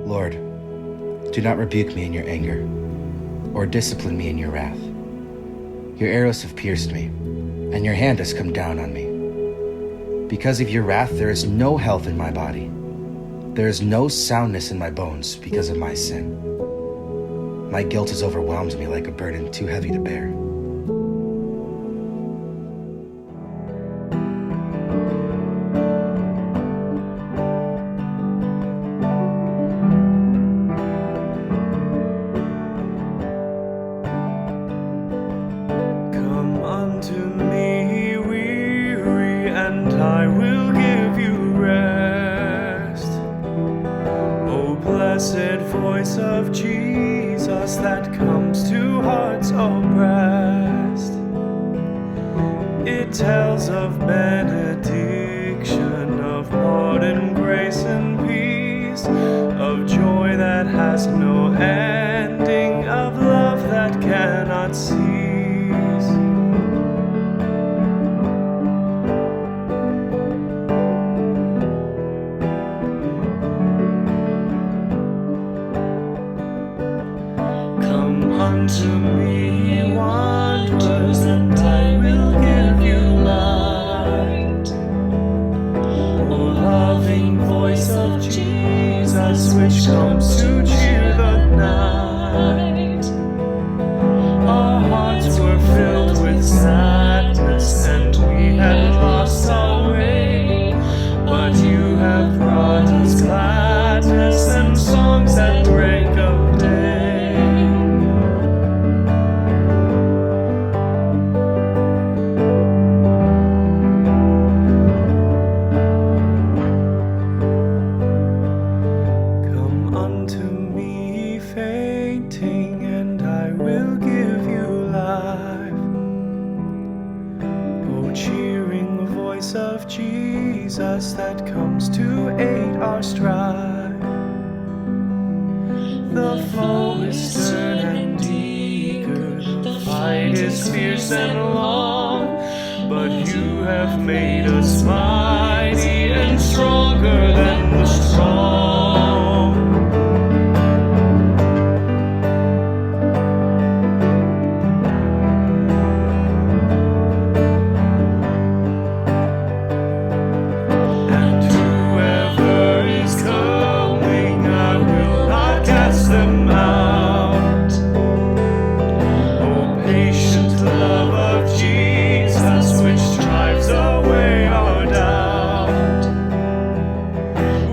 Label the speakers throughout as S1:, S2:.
S1: Lord, do not rebuke me in your anger, or discipline me in your wrath. Your arrows have pierced me, and your hand has come down on me. Because of your wrath, there is no health in my body. There is no soundness in my bones because of my sin. My guilt has overwhelmed me like a burden too heavy to bear.
S2: Come unto me, weary, and I will give you rest. O blessed voice of Jesus that comes to hearts oppressed. It tells of benediction, of pardon, grace, and peace, of joy that has no ending, of love that cannot cease. Come unto me, wanderers, and I will give you light. O loving voice of Jesus, which comes to cheer the night. Our hearts were filled with sadness, and we had lost our way, but you have brought us gladness and songs at break of day. Come unto me fainting, and I will give you life. O cheering voice of Jesus that comes to aid our strife. The foe is stern and eager, the fight is fierce and long, but you have made us mighty and stronger than the strong. And whoever is coming, I will not cast them out. O patient love of Jesus, which drives away our doubt,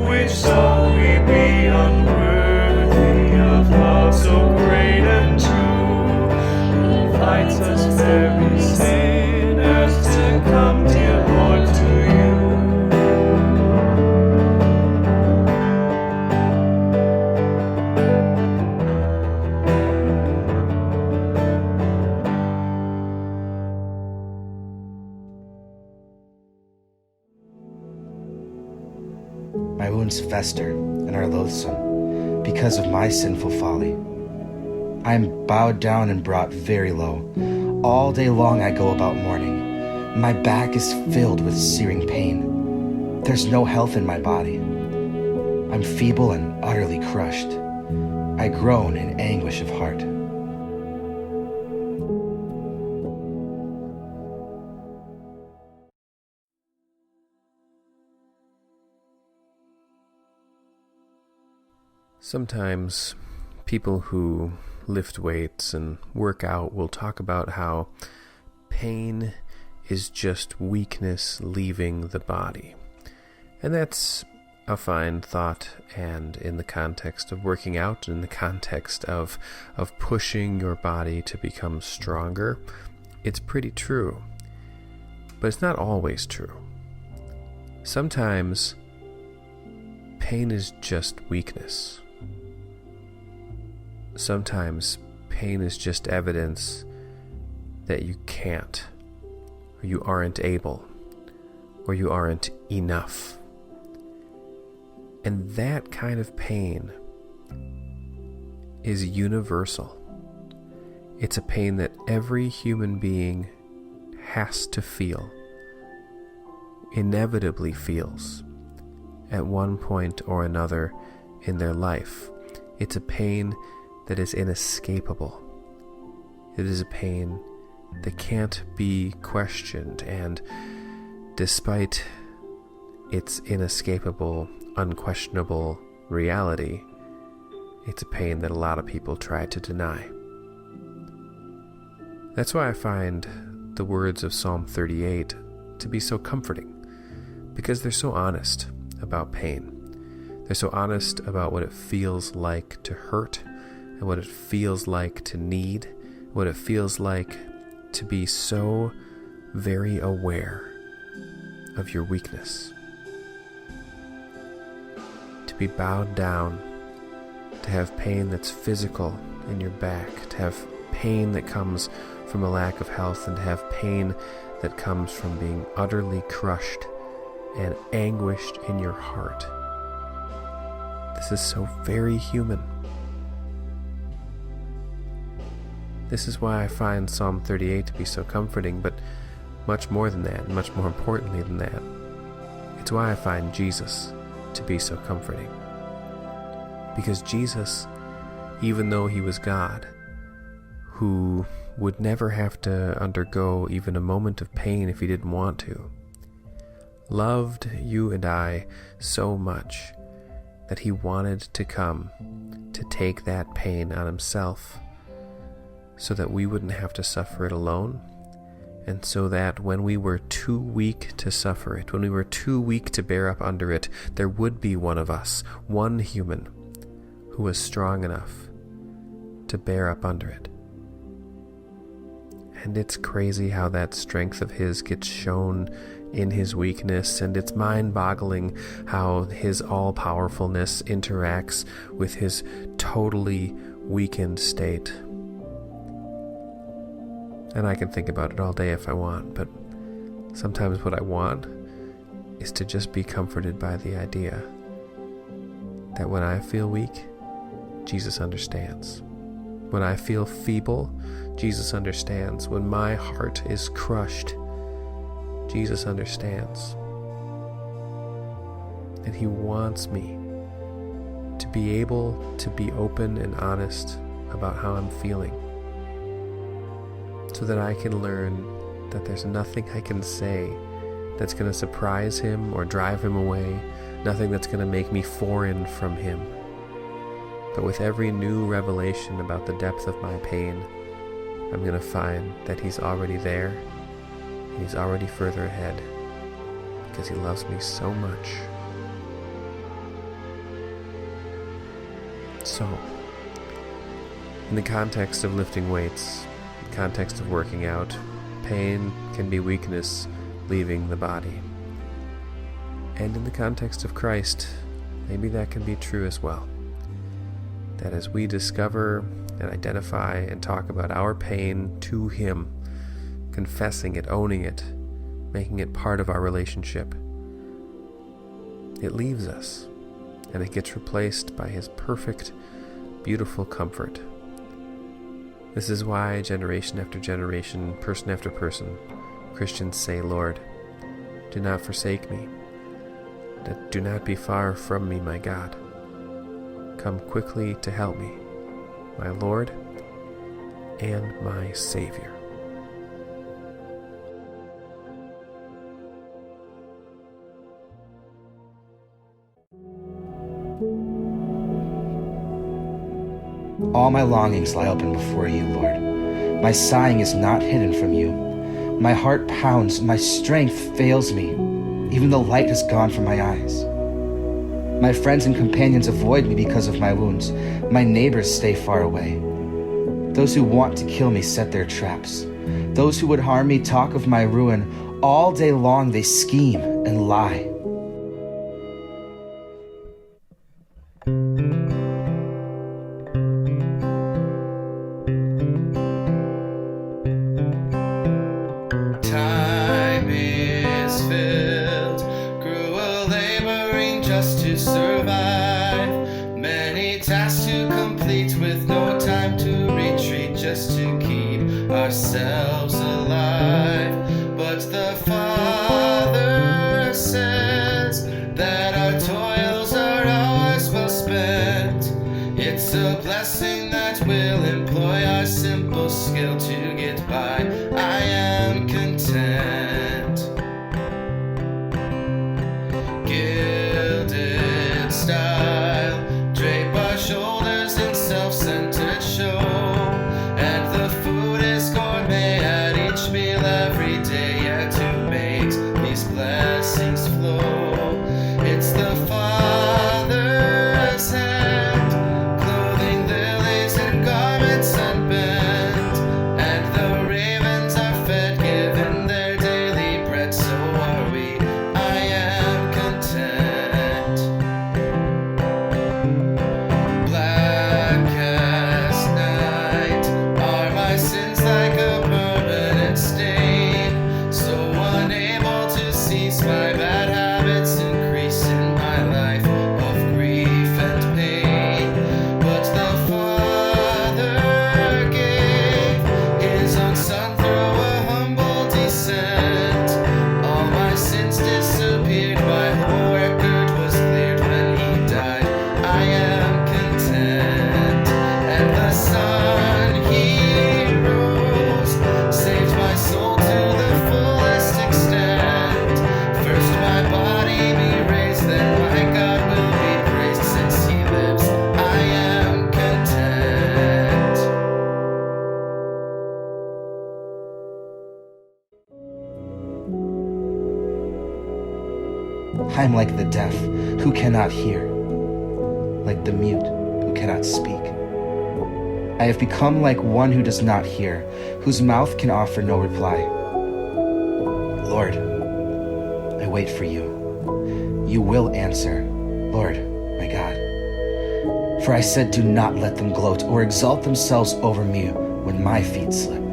S2: which though we be unworthy of love so great and true, invites us very sinners to come, dear Lord, to you.
S1: My wounds fester and are loathsome because of my sinful folly. I am bowed down and brought very low. All day long I go about mourning. My back is filled with searing pain. There's no health in my body. I'm feeble and utterly crushed. I groan in anguish of heart.
S3: Sometimes people who lift weights and work out will talk about how pain is just weakness leaving the body. And that's a fine thought, and in the context of working out, in the context of pushing your body to become stronger, it's pretty true. But it's not always true. Sometimes pain is just weakness. Sometimes pain is just evidence that you can't, or you aren't able, or you aren't enough. And that kind of pain is universal. It's a pain that every human being has to feel, inevitably feels, at one point or another in their life. It's a pain that is inescapable. It is a pain that can't be questioned, and despite its inescapable, unquestionable reality, it's a pain that a lot of people try to deny. That's why I find the words of Psalm 38 to be so comforting, because they're so honest about pain. They're so honest about what it feels like to hurt, and what it feels like to need, what it feels like to be so very aware of your weakness. To be bowed down, to have pain that's physical in your back, to have pain that comes from a lack of health, and to have pain that comes from being utterly crushed and anguished in your heart. This is so very human. This is why I find Psalm 38 to be so comforting, but much more than that, and much more importantly than that, it's why I find Jesus to be so comforting. Because Jesus, even though he was God, who would never have to undergo even a moment of pain if he didn't want to, loved you and I so much that he wanted to come to take that pain on himself, so that we wouldn't have to suffer it alone, and so that when we were too weak to suffer it, when we were too weak to bear up under it, there would be one of us, one human, who was strong enough to bear up under it. And it's crazy how that strength of his gets shown in his weakness, and it's mind-boggling how his all-powerfulness interacts with his totally weakened state. And I can think about it all day if I want, but sometimes what I want is to just be comforted by the idea that when I feel weak, Jesus understands. When I feel feeble, Jesus understands. When my heart is crushed, Jesus understands. And he wants me to be able to be open and honest about how I'm feeling, so that I can learn that there's nothing I can say that's going to surprise him or drive him away, nothing that's going to make me foreign from him. But with every new revelation about the depth of my pain, I'm going to find that he's already there, and he's already further ahead, because he loves me so much. So, in the context of lifting weights, in the context of working out, pain can be weakness leaving the body. And in the context of Christ, maybe that can be true as well. That as we discover and identify and talk about our pain to him, confessing it, owning it, making it part of our relationship, it leaves us, and it gets replaced by his perfect, beautiful comfort. This is why generation after generation, person after person, Christians say, Lord, do not forsake me. Do not be far from me, my God. Come quickly to help me, my Lord and my Savior.
S1: All my longings lie open before you, Lord. My sighing is not hidden from you. My heart pounds, my strength fails me. Even the light has gone from my eyes. My friends and companions avoid me because of my wounds. My neighbors stay far away. Those who want to kill me set their traps. Those who would harm me talk of my ruin. All day long they scheme and lie.
S2: Time is filled, cruel laboring just to survive. Many tasks to complete with no time to retreat, just to keep ourselves alive. But the Father says that our toils are ours well spent.
S1: increase in my life of grief and pain. But the Father gave His own Son through a humble descent. All my sins disappeared, my whole record was cleared when He died. I am content, and the Son He rose, saved my soul to the fullest extent. First my body be raised, then my God will be praised. Since He lives, I am content. I am like the deaf who cannot hear, like the mute who cannot speak. I have become like one who does not hear, whose mouth can offer no reply. Lord, I wait for you. You will answer, Lord, my God. For I said, do not let them gloat or exalt themselves over me when my feet slip.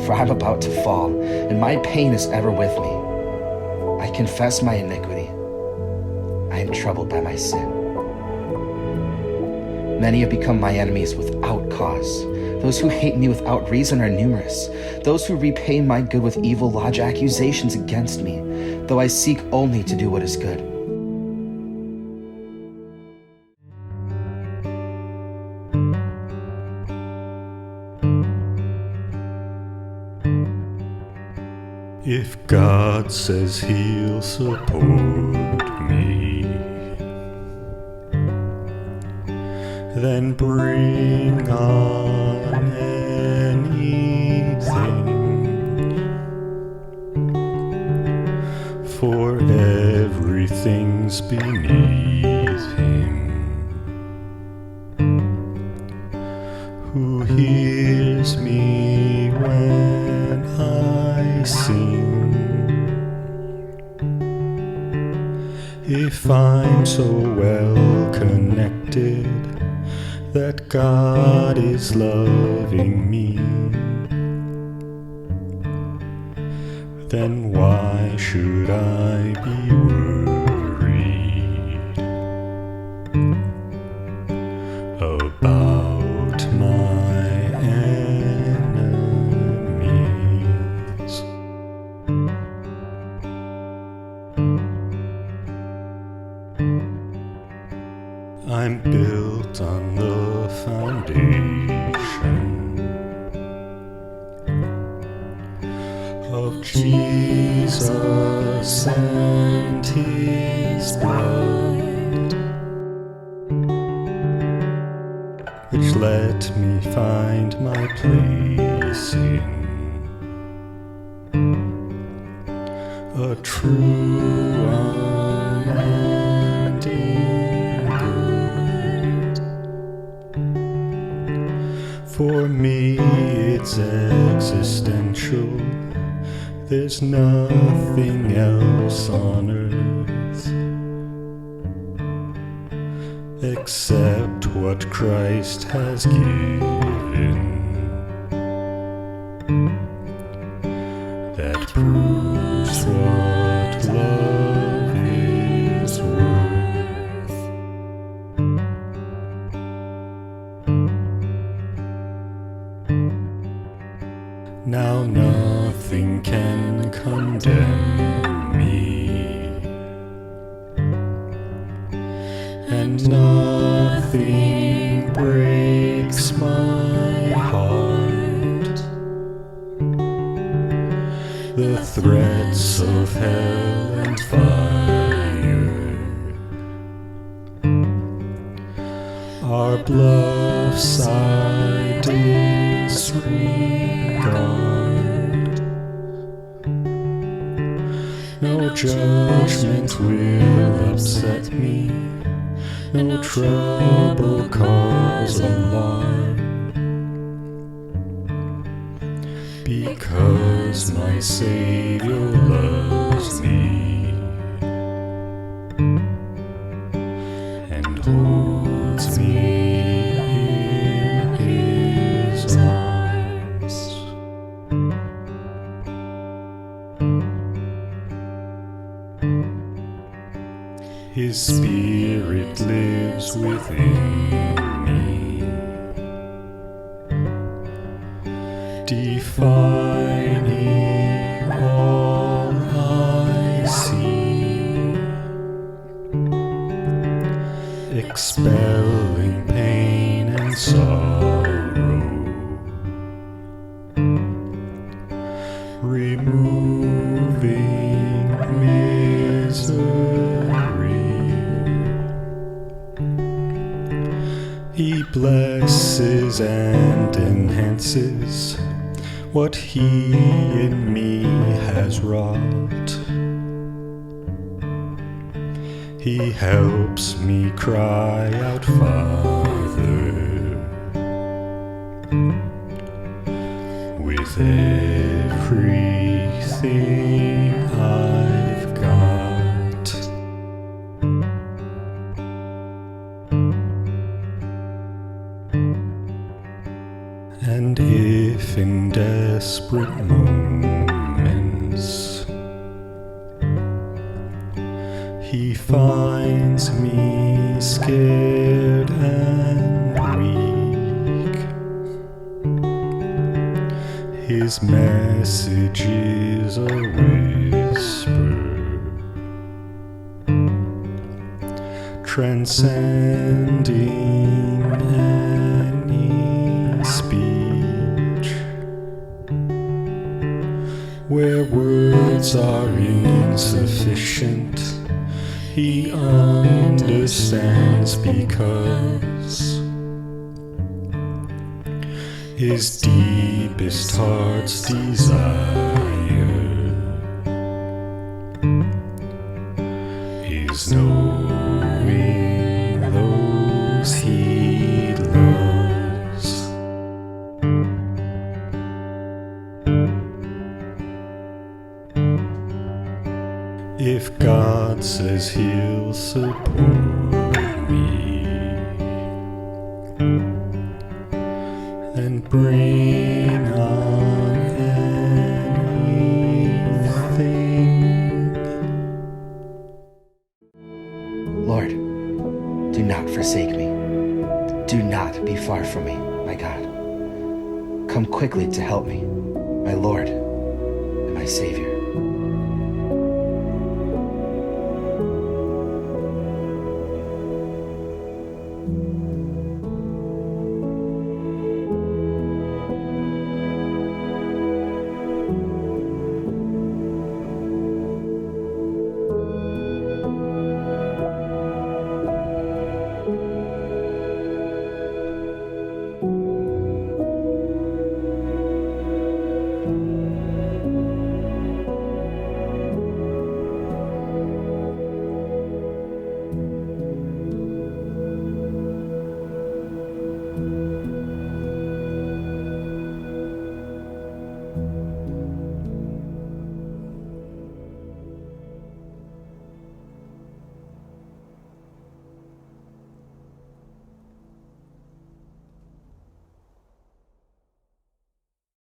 S1: For I am about to fall, and my pain is ever with me. I confess my iniquity. I am troubled by my sin. Many have become my enemies without cause. Those who hate me without reason are numerous. Those who repay my good with evil lodge accusations against me, though I seek only to do what is good.
S2: If God says He'll support me, then bring on anything, for everything's beneath Him, who hears me when I sing. If I'm so well connected that God is loving me, then why should I be worried about my enemies? I'm built on the foundation of Jesus and His blood, which let me find my place in a true unending good. For me it's existential. There's nothing else on earth except what Christ has given that proves what love is worth. Now nothing can condemn me, and nothing breaks my heart. The threats of hell and fire our bluffs I disregard. No judgment will upset me, no trouble cause alarm, because my Savior loves me and holds me in His arms. His Spirit lives within me, defining all I see, expelling pain and sorrow, removing misery. He blesses and enhances what He in me has wrought. He helps me cry out, Father, with everything I've got. And if in desperate moments He finds me scared and weak, His message is a whisper, transcending any speech, where words are insufficient. He understands, because His deepest heart's desire is knowing those He loves. If God says He'll support me and bring on anything,
S1: Lord, do not forsake me. Do not be far from me, my God. Come quickly to help me, my Lord and my Savior.